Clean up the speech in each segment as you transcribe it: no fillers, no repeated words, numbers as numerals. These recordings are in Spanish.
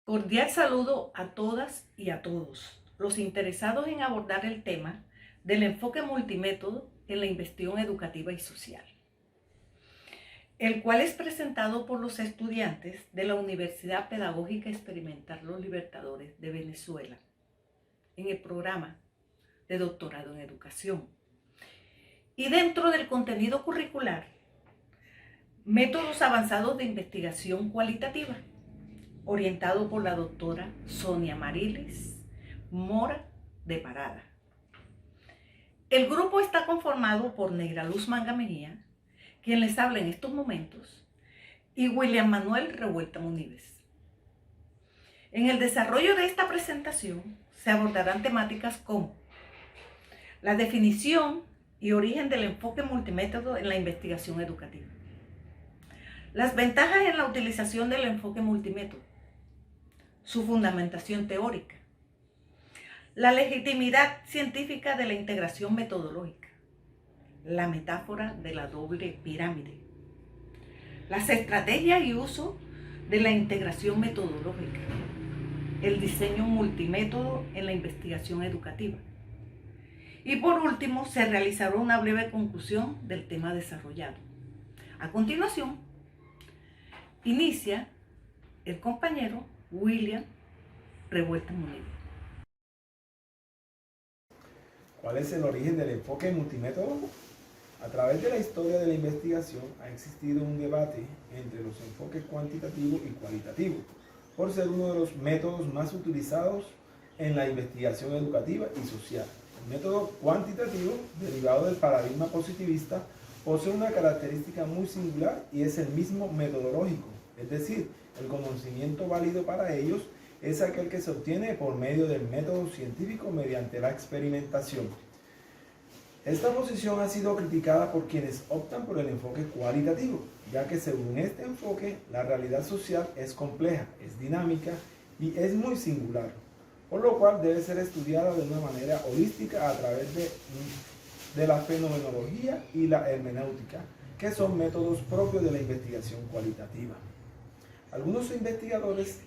Cordial saludo a todas y a todos los interesados en abordar el tema del enfoque multimétodo en la investigación educativa y social, el cual es presentado por los estudiantes de la Universidad Pedagógica Experimental Los Libertadores de Venezuela en el programa de doctorado en educación. Y dentro del contenido curricular, métodos avanzados de investigación cualitativa, orientado por la doctora Sonia Marilis Mora de Parada. El grupo está conformado por Negra Luz Mangamería, quien les habla en estos momentos, y William Manuel Revuelta Munives. En el desarrollo de esta presentación se abordarán temáticas como la definición y origen del enfoque multimétodo en la investigación educativa, las ventajas en la utilización del enfoque multimétodo, su fundamentación teórica, la legitimidad científica de la integración metodológica, la metáfora de la doble pirámide, las estrategias y uso de la integración metodológica, el diseño multimétodo en la investigación educativa. Y por último, se realizará una breve conclusión del tema desarrollado. A continuación, inicia el compañero William Revuelta Munives. ¿Cuál es el origen del enfoque multimétodo? A través de la historia de la investigación ha existido un debate entre los enfoques cuantitativo y cualitativo, por ser uno de los métodos más utilizados en la investigación educativa y social. El método cuantitativo, derivado del paradigma positivista, posee una característica muy singular y es el mismo metodológico, es decir, el conocimiento válido para ellos es aquel que se obtiene por medio del método científico mediante la experimentación. Esta posición ha sido criticada por quienes optan por el enfoque cualitativo, ya que según este enfoque la realidad social es compleja, es dinámica y es muy singular, por lo cual debe ser estudiada de una manera holística a través de la fenomenología y la hermenéutica, que son métodos propios de la investigación cualitativa. Algunos investigadores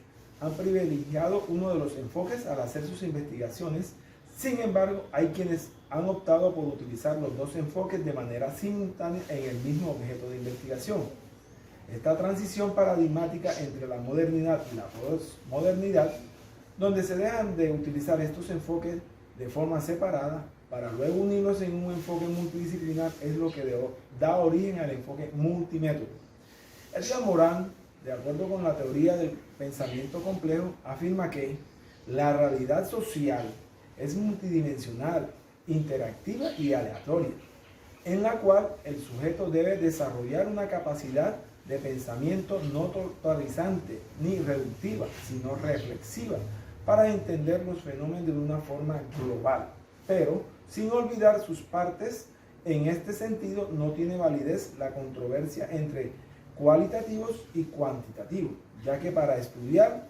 han privilegiado uno de los enfoques al hacer sus investigaciones. Sin embargo, hay quienes han optado por utilizar los dos enfoques de manera simultánea en el mismo objeto de investigación. Esta transición paradigmática entre la modernidad y la posmodernidad, donde se dejan de utilizar estos enfoques de forma separada para luego unirlos en un enfoque multidisciplinar, es lo que da origen al enfoque multimétodo. Edgar Morin, de acuerdo con la teoría del pensamiento complejo, afirma que la realidad social es multidimensional, interactiva y aleatoria, en la cual el sujeto debe desarrollar una capacidad de pensamiento no totalizante ni reductiva, sino reflexiva, para entender los fenómenos de una forma global, pero sin olvidar sus partes. En este sentido, no tiene validez la controversia entre cualitativos y cuantitativos, ya que para estudiar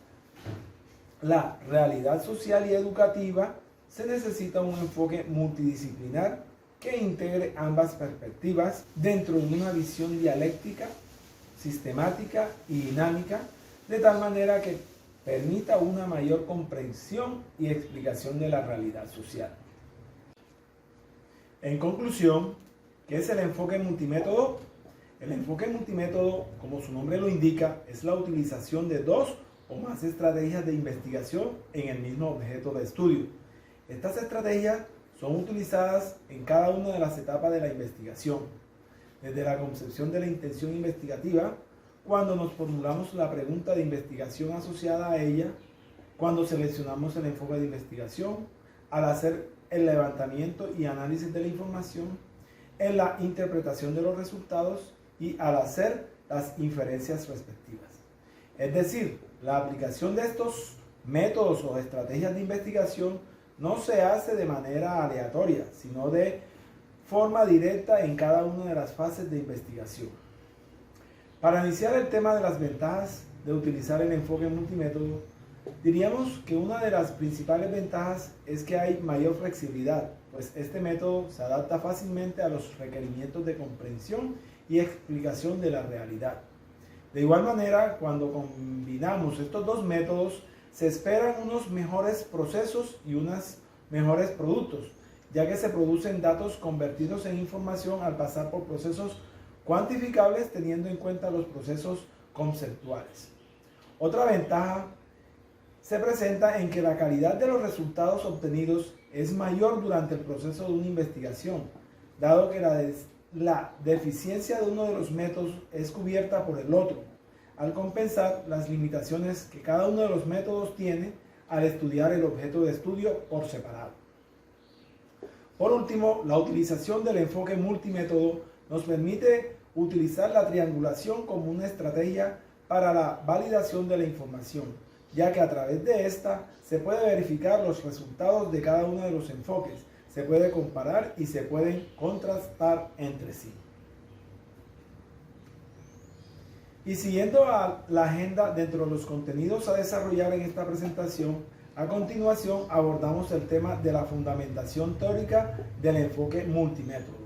la realidad social y educativa se necesita un enfoque multidisciplinar que integre ambas perspectivas dentro de una visión dialéctica, sistemática y dinámica, de tal manera que permita una mayor comprensión y explicación de la realidad social. En conclusión, ¿qué es el enfoque multimétodo? El enfoque multimétodo, como su nombre lo indica, es la utilización de dos o más estrategias de investigación en el mismo objeto de estudio. Estas estrategias son utilizadas en cada una de las etapas de la investigación, desde la concepción de la intención investigativa, cuando nos formulamos la pregunta de investigación asociada a ella, cuando seleccionamos el enfoque de investigación, al hacer el levantamiento y análisis de la información, en la interpretación de los resultados y al hacer las inferencias respectivas. Es decir, la aplicación de estos métodos o estrategias de investigación no se hace de manera aleatoria, sino de forma directa en cada una de las fases de investigación. Para iniciar el tema de las ventajas de utilizar el enfoque multimétodo, diríamos que una de las principales ventajas es que hay mayor flexibilidad, pues este método se adapta fácilmente a los requerimientos de comprensión y explicación de la realidad. De igual manera, cuando combinamos estos dos métodos, se esperan unos mejores procesos y unos mejores productos, ya que se producen datos convertidos en información al pasar por procesos cuantificables teniendo en cuenta los procesos conceptuales. Otra ventaja se presenta en que la calidad de los resultados obtenidos es mayor durante el proceso de una investigación, dado que la deficiencia de uno de los métodos es cubierta por el otro, al compensar las limitaciones que cada uno de los métodos tiene al estudiar el objeto de estudio por separado. Por último, la utilización del enfoque multimétodo nos permite utilizar la triangulación como una estrategia para la validación de la información, ya que a través de esta se puede verificar los resultados de cada uno de los enfoques, se puede comparar y se pueden contrastar entre sí. Y siguiendo a la agenda dentro de los contenidos a desarrollar en esta presentación, a continuación abordamos el tema de la fundamentación teórica del enfoque multimétodo.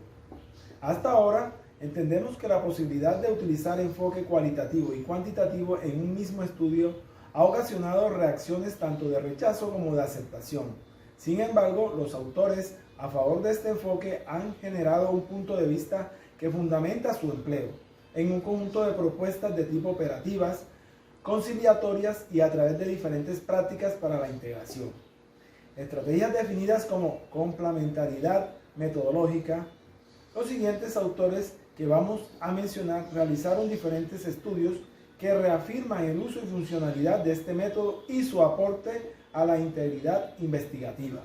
Hasta ahora entendemos que la posibilidad de utilizar enfoque cualitativo y cuantitativo en un mismo estudio ha ocasionado reacciones tanto de rechazo como de aceptación. Sin embargo, los autores a favor de este enfoque han generado un punto de vista que fundamenta su empleo en un conjunto de propuestas de tipo operativas, conciliatorias y a través de diferentes prácticas para la integración. Estrategias definidas como complementariedad metodológica. Los siguientes autores que vamos a mencionar realizaron diferentes estudios que reafirman el uso y funcionalidad de este método y su aporte a la integridad investigativa.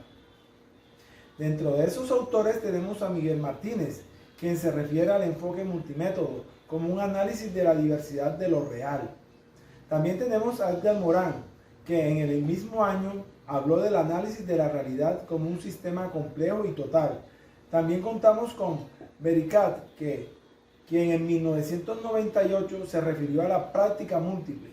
Dentro de esos autores tenemos a Miguel Martínez, quien se refiere al enfoque multimétodo como un análisis de la diversidad de lo real. También tenemos a Edgar Morán, que en el mismo año habló del análisis de la realidad como un sistema complejo y total. También contamos con Bericat, quien en 1998 se refirió a la práctica múltiple.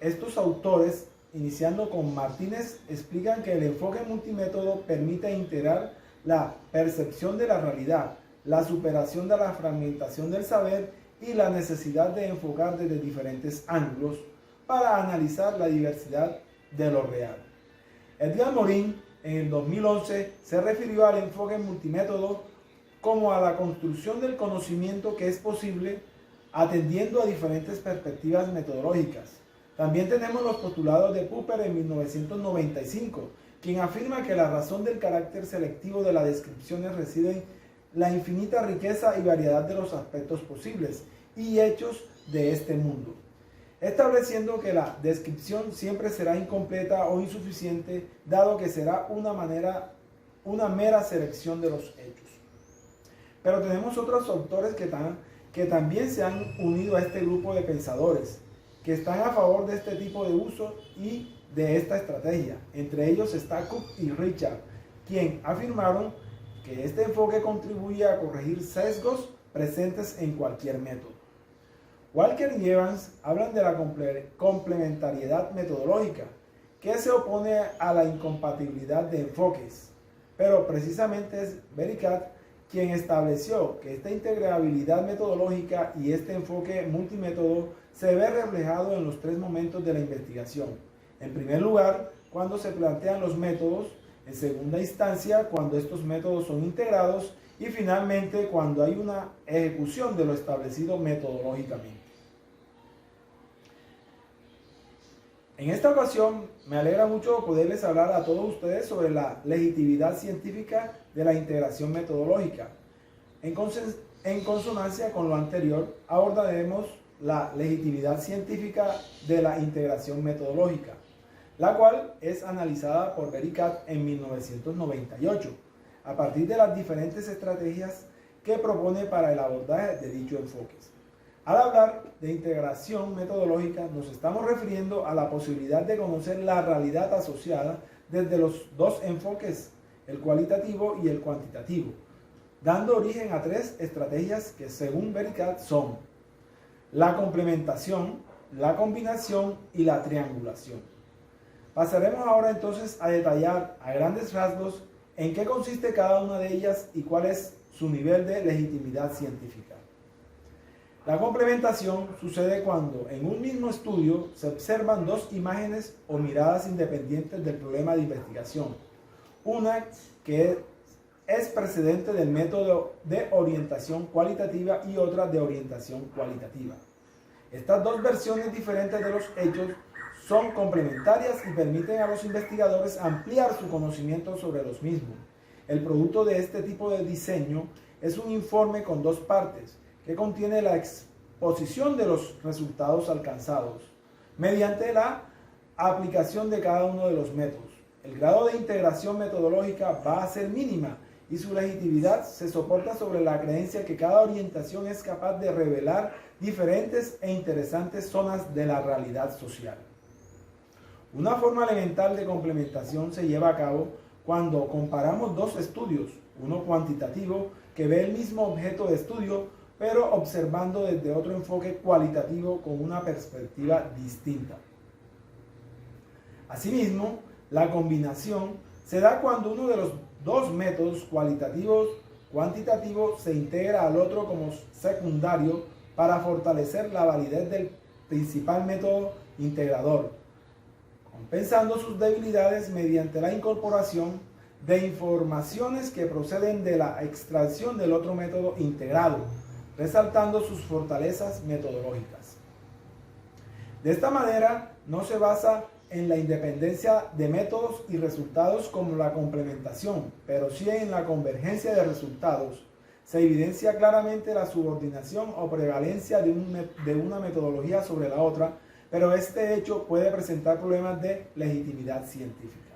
Estos autores, iniciando con Martínez, explican que el enfoque multimétodo permite integrar la percepción de la realidad, la superación de la fragmentación del saber y la necesidad de enfocar desde diferentes ángulos para analizar la diversidad de lo real. Edgar Morin, en el 2011, se refirió al enfoque multimétodo como a la construcción del conocimiento que es posible atendiendo a diferentes perspectivas metodológicas. También tenemos los postulados de Popper en 1995, quien afirma que la razón del carácter selectivo de las descripciones reside en la infinita riqueza y variedad de los aspectos posibles y hechos de este mundo, estableciendo que la descripción siempre será incompleta o insuficiente, dado que será una mera selección de los hechos. Pero tenemos otros autores que también se han unido a este grupo de pensadores, que están a favor de este tipo de uso y de esta estrategia. Entre ellos está Cook y Richard, quien afirmaron que este enfoque contribuye a corregir sesgos presentes en cualquier método. Walker y Evans hablan de la complementariedad metodológica, que se opone a la incompatibilidad de enfoques, pero precisamente es Bericat quien estableció que esta integrabilidad metodológica y este enfoque multimétodo se ve reflejado en los tres momentos de la investigación. En primer lugar, cuando se plantean los métodos; en segunda instancia, cuando estos métodos son integrados; y finalmente, cuando hay una ejecución de lo establecido metodológicamente. En esta ocasión, me alegra mucho poderles hablar a todos ustedes sobre la legitimidad científica de la integración metodológica. En consonancia con lo anterior, abordaremos la legitimidad científica de la integración metodológica, la cual es analizada por Bericat en 1998, a partir de las diferentes estrategias que propone para el abordaje de dicho enfoque. Al hablar de integración metodológica, nos estamos refiriendo a la posibilidad de conocer la realidad asociada desde los dos enfoques, el cualitativo y el cuantitativo, dando origen a tres estrategias que, según Bericat, son la complementación, la combinación y la triangulación. Pasaremos ahora entonces a detallar a grandes rasgos en qué consiste cada una de ellas y cuál es su nivel de legitimidad científica. La complementación sucede cuando en un mismo estudio se observan dos imágenes o miradas independientes del problema de investigación. Una que es precedente del método de orientación cualitativa y otra de orientación cualitativa. Estas dos versiones diferentes de los hechos son complementarias y permiten a los investigadores ampliar su conocimiento sobre los mismos. El producto de este tipo de diseño es un informe con dos partes que contiene la exposición de los resultados alcanzados mediante la aplicación de cada uno de los métodos. El grado de integración metodológica va a ser mínima y su legitimidad se soporta sobre la creencia que cada orientación es capaz de revelar diferentes e interesantes zonas de la realidad social. Una forma elemental de complementación se lleva a cabo cuando comparamos dos estudios, uno cuantitativo que ve el mismo objeto de estudio, pero observando desde otro enfoque cualitativo con una perspectiva distinta. Asimismo, la combinación se da cuando uno de los dos métodos cualitativos cuantitativos se integra al otro como secundario para fortalecer la validez del principal método integrador, compensando sus debilidades mediante la incorporación de informaciones que proceden de la extracción del otro método integrado, resaltando sus fortalezas metodológicas. De esta manera, no se basa en la independencia de métodos y resultados como la complementación, pero sí en la convergencia de resultados. Se evidencia claramente la subordinación o prevalencia de una metodología sobre la otra, pero este hecho puede presentar problemas de legitimidad científica.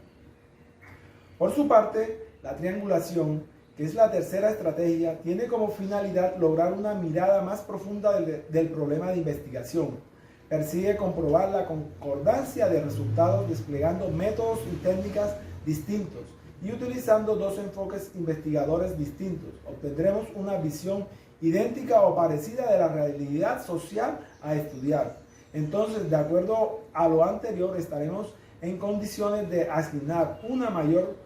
Por su parte, la triangulación, que es la tercera estrategia, tiene como finalidad lograr una mirada más profunda del problema de investigación. Persigue comprobar la concordancia de resultados desplegando métodos y técnicas distintos y utilizando dos enfoques investigadores distintos. Obtendremos una visión idéntica o parecida de la realidad social a estudiar. Entonces, de acuerdo a lo anterior, estaremos en condiciones de asignar una mayor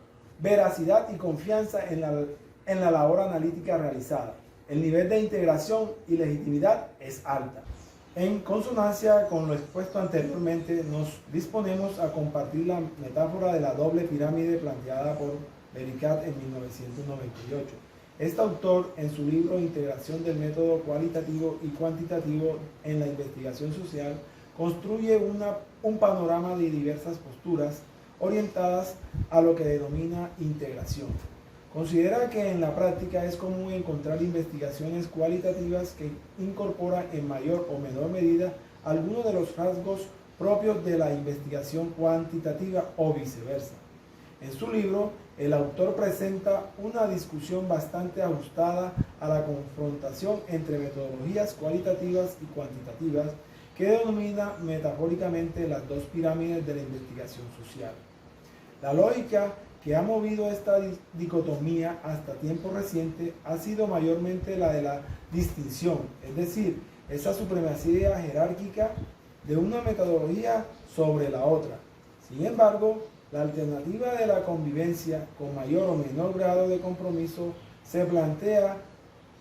veracidad y confianza en la labor analítica realizada. El nivel de integración y legitimidad es alta. En consonancia con lo expuesto anteriormente, nos disponemos a compartir la metáfora de la doble pirámide planteada por Bericat en 1998. Este autor, en su libro Integración del método cualitativo y cuantitativo en la investigación social, construye un panorama de diversas posturas orientadas a lo que denomina integración. Considera que en la práctica es común encontrar investigaciones cualitativas que incorporan en mayor o menor medida algunos de los rasgos propios de la investigación cuantitativa o viceversa. En su libro, el autor presenta una discusión bastante ajustada a la confrontación entre metodologías cualitativas y cuantitativas que denomina metafóricamente las dos pirámides de la investigación social. La lógica que ha movido esta dicotomía hasta tiempo reciente ha sido mayormente la de la distinción, es decir, esa supremacía jerárquica de una metodología sobre la otra. Sin embargo, la alternativa de la convivencia con mayor o menor grado de compromiso se plantea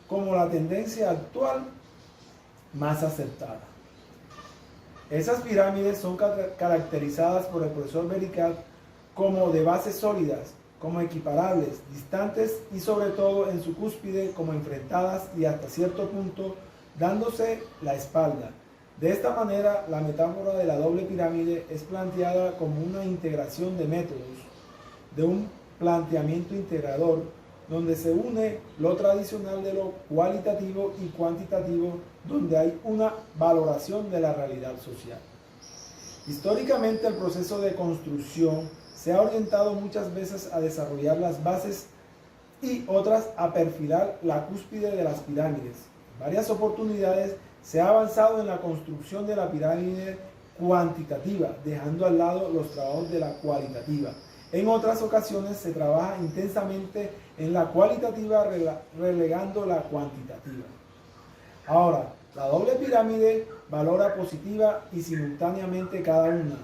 como la tendencia actual más aceptada. Esas pirámides son caracterizadas por el profesor Bericat como de bases sólidas, como equiparables, distantes y sobre todo en su cúspide como enfrentadas y hasta cierto punto dándose la espalda. De esta manera, la metáfora de la doble pirámide es planteada como una integración de métodos, de un planteamiento integrador, donde se une lo tradicional de lo cualitativo y cuantitativo, donde hay una valoración de la realidad social. Históricamente, el proceso de construcción se ha orientado muchas veces a desarrollar las bases y otras a perfilar la cúspide de las pirámides. En varias oportunidades se ha avanzado en la construcción de la pirámide cuantitativa, dejando al lado los trabajos de la cualitativa. En otras ocasiones se trabaja intensamente en la cualitativa, relegando la cuantitativa. Ahora, la doble pirámide valora positiva y simultáneamente cada una,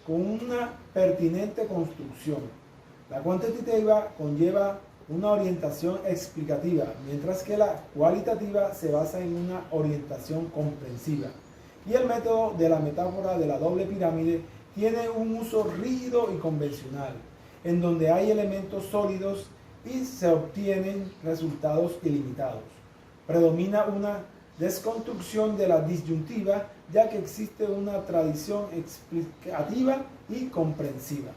con una pertinente construcción. La cuantitativa conlleva una orientación explicativa, mientras que la cualitativa se basa en una orientación comprensiva. Y el método de la metáfora de la doble pirámide tiene un uso rígido y convencional, en donde hay elementos sólidos y se obtienen resultados ilimitados. Predomina una desconstrucción de la disyuntiva, ya que existe una tradición explicativa y comprensiva.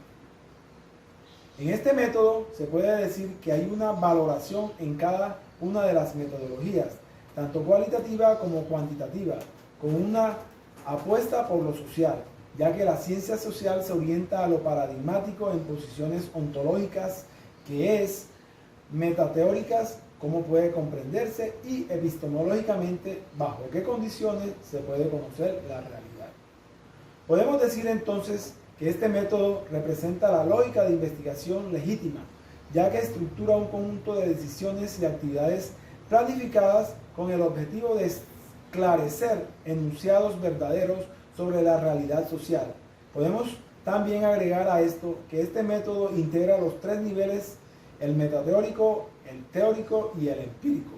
En este método se puede decir que hay una valoración en cada una de las metodologías, tanto cualitativa como cuantitativa, con una apuesta por lo social, ya que la ciencia social se orienta a lo paradigmático en posiciones ontológicas, que es metateóricas, cómo puede comprenderse, y epistemológicamente bajo qué condiciones se puede conocer la realidad. Podemos decir entonces que este método representa la lógica de investigación legítima, ya que estructura un conjunto de decisiones y actividades planificadas con el objetivo de esclarecer enunciados verdaderos sobre la realidad social. Podemos también agregar a esto que este método integra los tres niveles: el metateórico, el teórico y el empírico.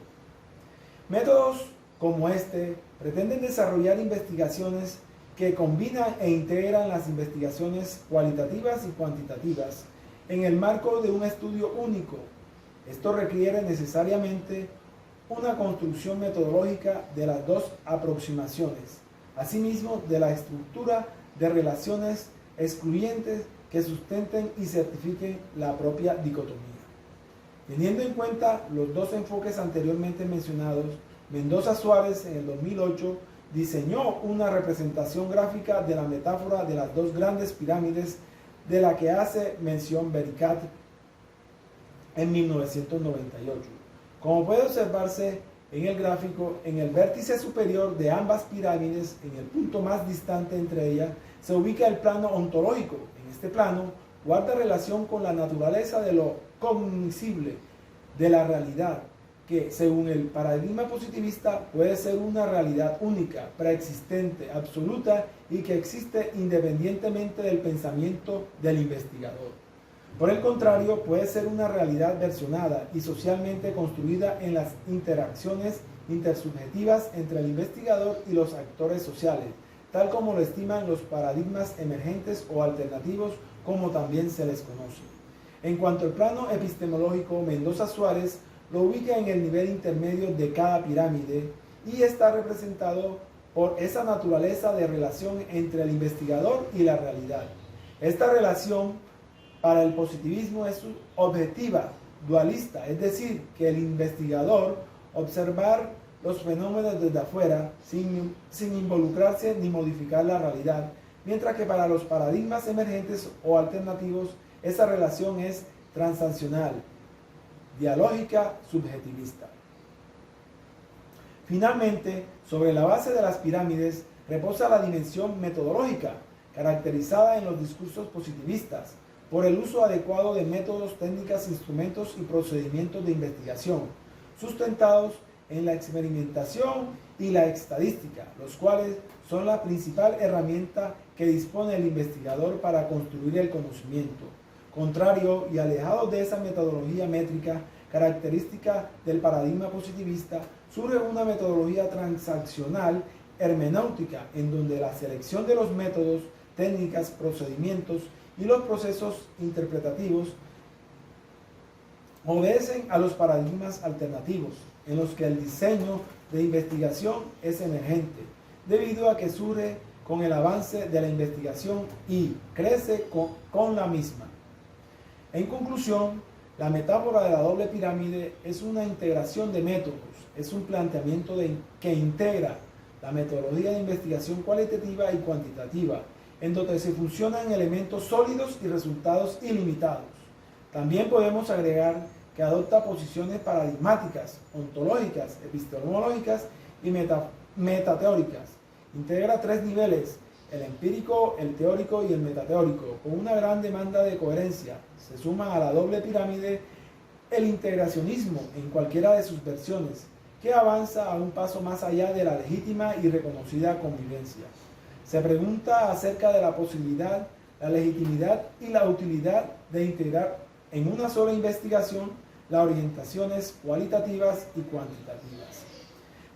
Métodos como este pretenden desarrollar investigaciones que combinan e integran las investigaciones cualitativas y cuantitativas en el marco de un estudio único. Esto requiere necesariamente una construcción metodológica de las dos aproximaciones, asimismo de la estructura de relaciones excluyentes que sustenten y certifiquen la propia dicotomía. Teniendo en cuenta los dos enfoques anteriormente mencionados, Mendoza Suárez en el 2008 diseñó una representación gráfica de la metáfora de las dos grandes pirámides, de la que hace mención Bericat en 1998. Como puede observarse en el gráfico, en el vértice superior de ambas pirámides, en el punto más distante entre ellas, se ubica el plano ontológico. En este plano guarda relación con la naturaleza de lo cognoscible, de la realidad, que según el paradigma positivista puede ser una realidad única, preexistente, absoluta y que existe independientemente del pensamiento del investigador. Por el contrario, puede ser una realidad versionada y socialmente construida en las interacciones intersubjetivas entre el investigador y los actores sociales, tal como lo estiman los paradigmas emergentes o alternativos, como también se les conoce. En cuanto al plano epistemológico, Mendoza Suárez lo ubica en el nivel intermedio de cada pirámide y está representado por esa naturaleza de relación entre el investigador y la realidad. Esta relación para el positivismo es objetiva, dualista, es decir, que el investigador observar los fenómenos desde afuera sin involucrarse ni modificar la realidad, mientras que para los paradigmas emergentes o alternativos esa relación es transaccional, dialógica, subjetivista. Finalmente, sobre la base de las pirámides reposa la dimensión metodológica, caracterizada en los discursos positivistas por el uso adecuado de métodos, técnicas, instrumentos y procedimientos de investigación, sustentados en la experimentación y la estadística, los cuales son la principal herramienta que dispone el investigador para construir el conocimiento. Contrario y alejado de esa metodología métrica característica del paradigma positivista, surge una metodología transaccional hermenéutica, en donde la selección de los métodos, técnicas, procedimientos y los procesos interpretativos obedecen a los paradigmas alternativos, en los que el diseño de investigación es emergente, debido a que surge con el avance de la investigación y crece con la misma. En conclusión, la metáfora de la doble pirámide es una integración de métodos, es un planteamiento que integra la metodología de investigación cualitativa y cuantitativa, en donde se fusionan elementos sólidos y resultados ilimitados. También podemos agregar que adopta posiciones paradigmáticas, ontológicas, epistemológicas y metateóricas. Integra tres niveles: el empírico, el teórico y el metateórico, con una gran demanda de coherencia. Se suma a la doble pirámide el integracionismo en cualquiera de sus versiones, que avanza a un paso más allá de la legítima y reconocida convivencia. Se pregunta acerca de la posibilidad, la legitimidad y la utilidad de integrar en una sola investigación las orientaciones cualitativas y cuantitativas.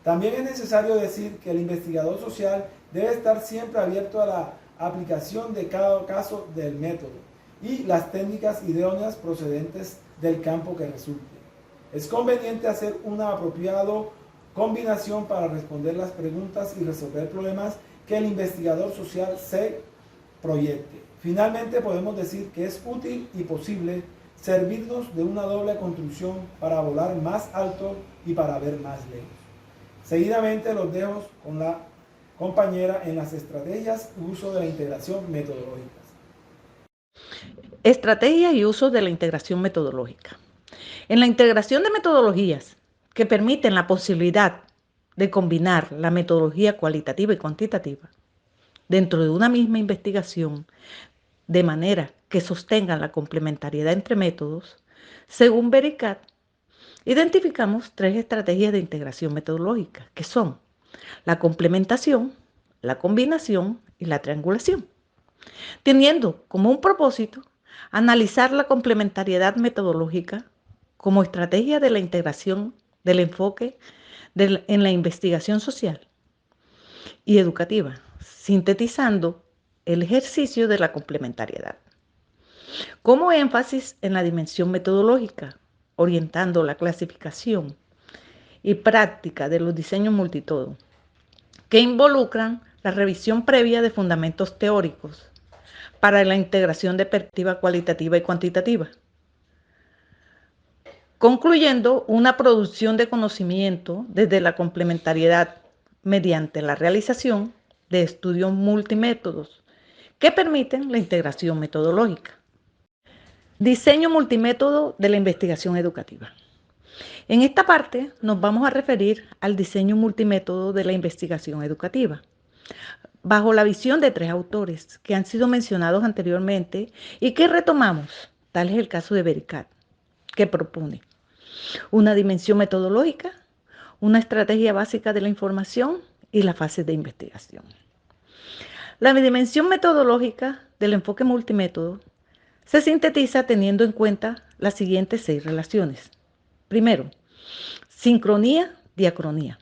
También es necesario decir que el investigador social debe estar siempre abierto a la aplicación de cada caso del método y las técnicas idóneas procedentes del campo que resulte. Es conveniente hacer una apropiada combinación para responder las preguntas y resolver problemas que el investigador social se proyecte. Finalmente, podemos decir que es útil y posible servirnos de una doble construcción para volar más alto y para ver más lejos. Seguidamente los dejo con la compañera en las estrategias y uso de la integración metodológica. Estrategia y uso de la integración metodológica. En la integración de metodologías que permiten la posibilidad de combinar la metodología cualitativa y cuantitativa dentro de una misma investigación de manera que sostengan la complementariedad entre métodos, según Vericat, identificamos 3 estrategias de integración metodológica, que son la complementación, la combinación y la triangulación, teniendo como un propósito analizar la complementariedad metodológica como estrategia de la integración del enfoque en la investigación social y educativa, sintetizando el ejercicio de la complementariedad. Como énfasis en la dimensión metodológica, orientando la clasificación y práctica de los diseños multitodo, que involucran la revisión previa de fundamentos teóricos para la integración de perspectiva cualitativa y cuantitativa, concluyendo una producción de conocimiento desde la complementariedad mediante la realización de estudios multimétodos que permiten la integración metodológica. Diseño multimétodo de la investigación educativa. En esta parte nos vamos a referir al diseño multimétodo de la investigación educativa, bajo la visión de 3 autores que han sido mencionados anteriormente y que retomamos, tal es el caso de Vericat, que propone una dimensión metodológica, una estrategia básica de la información y la fase de investigación. La dimensión metodológica del enfoque multimétodo se sintetiza teniendo en cuenta las siguientes 6 relaciones. Primero, sincronía, diacronía.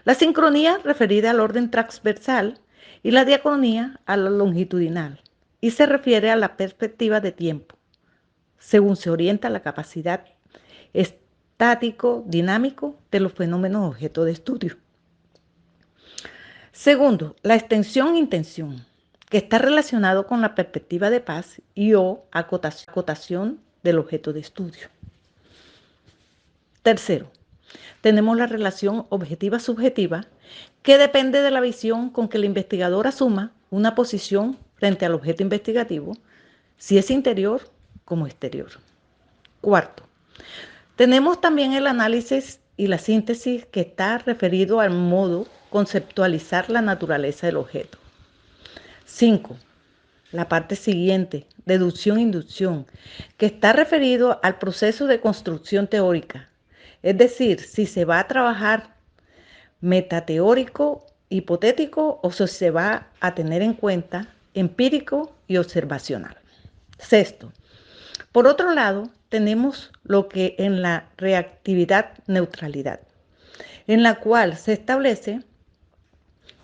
La sincronía referida al orden transversal y la diacronía a la longitudinal y se refiere a la perspectiva de tiempo, según se orienta la capacidad estático-dinámico de los fenómenos objeto de estudio. Segundo, la extensión-intención, que está relacionado con la perspectiva de paz y o acotación del objeto de estudio. Tercero, tenemos la relación objetiva-subjetiva, que depende de la visión con que el investigador asuma una posición frente al objeto investigativo, si es interior como exterior. Cuarto, tenemos también el análisis y la síntesis, que está referido al modo conceptualizar la naturaleza del objeto. 5. La parte siguiente, deducción-inducción, que está referido al proceso de construcción teórica, es decir, si se va a trabajar metateórico, hipotético o si se va a tener en cuenta empírico y observacional. Sexto, por otro lado, tenemos lo que en la reactividad-neutralidad, en la cual se establece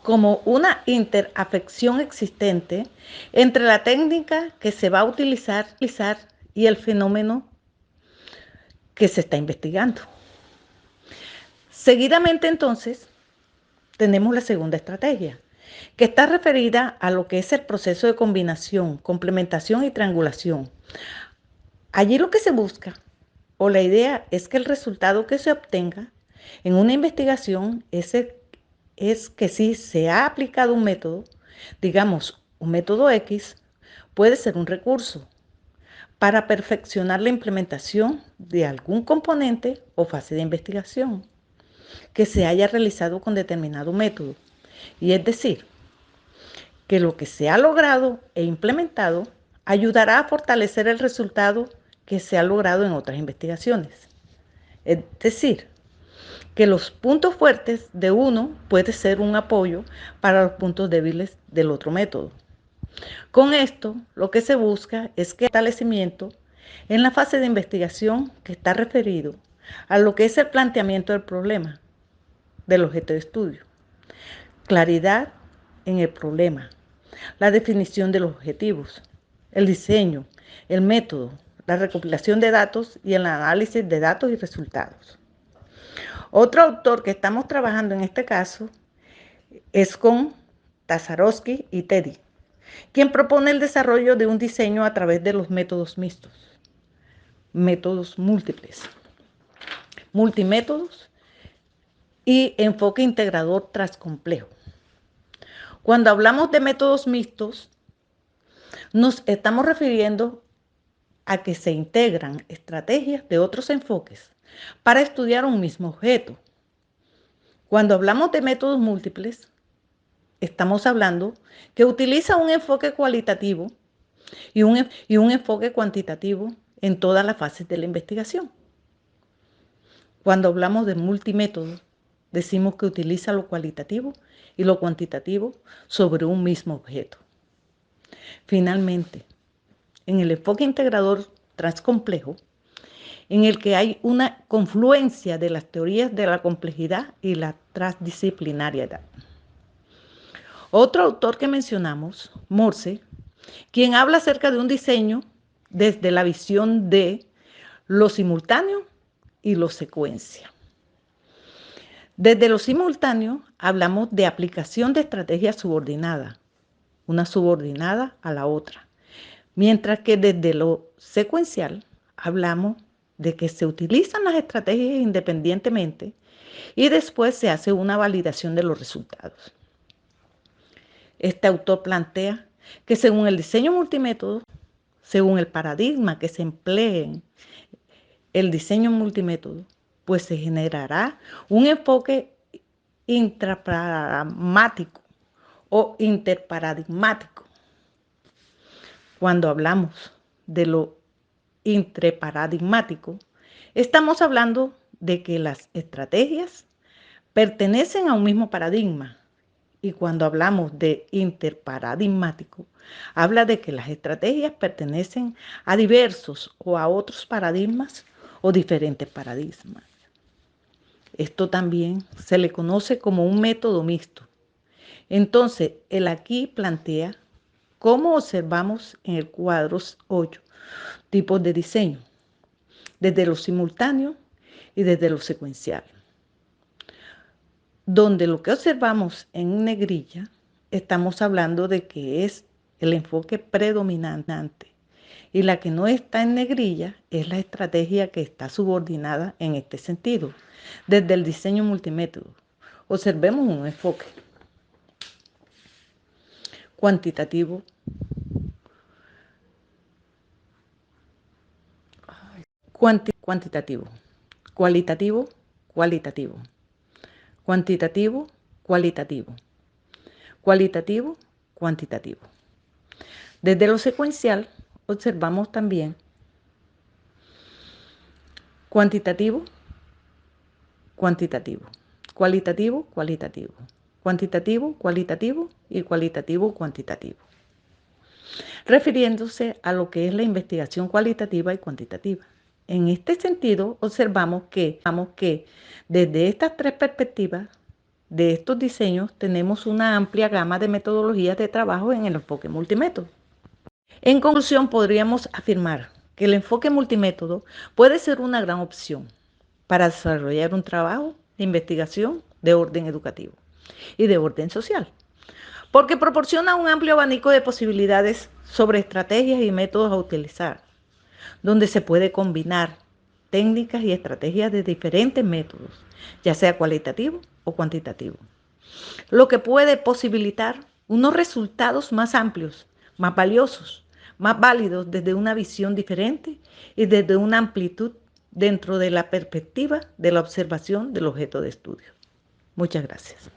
como una interafección existente entre la técnica que se va a utilizar y el fenómeno que se está investigando. Seguidamente, entonces, tenemos la segunda estrategia, que está referida a lo que es el proceso de combinación, complementación y triangulación. Allí lo que se busca, o la idea, es que el resultado que se obtenga en una investigación es que si se ha aplicado un método, digamos un método X, puede ser un recurso para perfeccionar la implementación de algún componente o fase de investigación que se haya realizado con determinado método. Y es decir, que lo que se ha logrado e implementado ayudará a fortalecer el resultado que se ha logrado en otras investigaciones. Es decir, que los puntos fuertes de uno puede ser un apoyo para los puntos débiles del otro método. Con esto, lo que se busca es que el fortalecimiento en la fase de investigación que está referido a lo que es el planteamiento del problema, del objeto de estudio, claridad en el problema, la definición de los objetivos, el diseño, el método, la recopilación de datos y el análisis de datos y resultados. Otro autor que estamos trabajando en este caso es con Tasarowski y Teddy, quien propone el desarrollo de un diseño a través de los métodos mixtos, métodos múltiples, multimétodos y enfoque integrador transcomplejo. Cuando hablamos de métodos mixtos, nos estamos refiriendo a que se integran estrategias de otros enfoques para estudiar un mismo objeto. Cuando hablamos de métodos múltiples, estamos hablando que utiliza un enfoque cualitativo y un enfoque cuantitativo en todas las fases de la investigación. Cuando hablamos de multimétodo, decimos que utiliza lo cualitativo y lo cuantitativo sobre un mismo objeto. Finalmente, en el enfoque integrador transcomplejo, en el que hay una confluencia de las teorías de la complejidad y la transdisciplinariedad. Otro autor que mencionamos, Morse, quien habla acerca de un diseño desde la visión de lo simultáneo y lo secuencia. Desde lo simultáneo hablamos de aplicación de estrategias subordinadas, una subordinada a la otra, mientras que desde lo secuencial hablamos de que se utilizan las estrategias independientemente y después se hace una validación de los resultados. Este autor plantea que según el diseño multimétodo, según el paradigma que se emplee en el diseño multimétodo, pues se generará un enfoque intraparadigmático o interparadigmático. Cuando hablamos de lo interparadigmático, estamos hablando de que las estrategias pertenecen a un mismo paradigma. Y cuando hablamos de interparadigmático, habla de que las estrategias pertenecen a diversos o a otros paradigmas o diferentes paradigmas. Esto también se le conoce como un método mixto. Entonces, él aquí plantea cómo observamos en el cuadro 8 tipos de diseño, desde lo simultáneo y desde lo secuencial, donde lo que observamos en negrilla estamos hablando de que es el enfoque predominante y la que no está en negrilla es la estrategia que está subordinada en este sentido, desde el diseño multimétodo. Observemos un enfoque cuantitativo, cuantitativo, cualitativo, cualitativo, cuantitativo, cualitativo, cualitativo, cuantitativo. Desde lo secuencial observamos también cuantitativo, cuantitativo, cualitativo, cualitativo, cuantitativo, cualitativo y cualitativo, cuantitativo, refiriéndose a lo que es la investigación cualitativa y cuantitativa. En este sentido, observamos que desde estas tres perspectivas de estos diseños tenemos una amplia gama de metodologías de trabajo en el enfoque multimétodo. En conclusión, podríamos afirmar que el enfoque multimétodo puede ser una gran opción para desarrollar un trabajo de investigación de orden educativo y de orden social, porque proporciona un amplio abanico de posibilidades sobre estrategias y métodos a utilizar, donde se puede combinar técnicas y estrategias de diferentes métodos, ya sea cualitativo o cuantitativo, lo que puede posibilitar unos resultados más amplios, más valiosos, más válidos desde una visión diferente y desde una amplitud dentro de la perspectiva de la observación del objeto de estudio. Muchas gracias.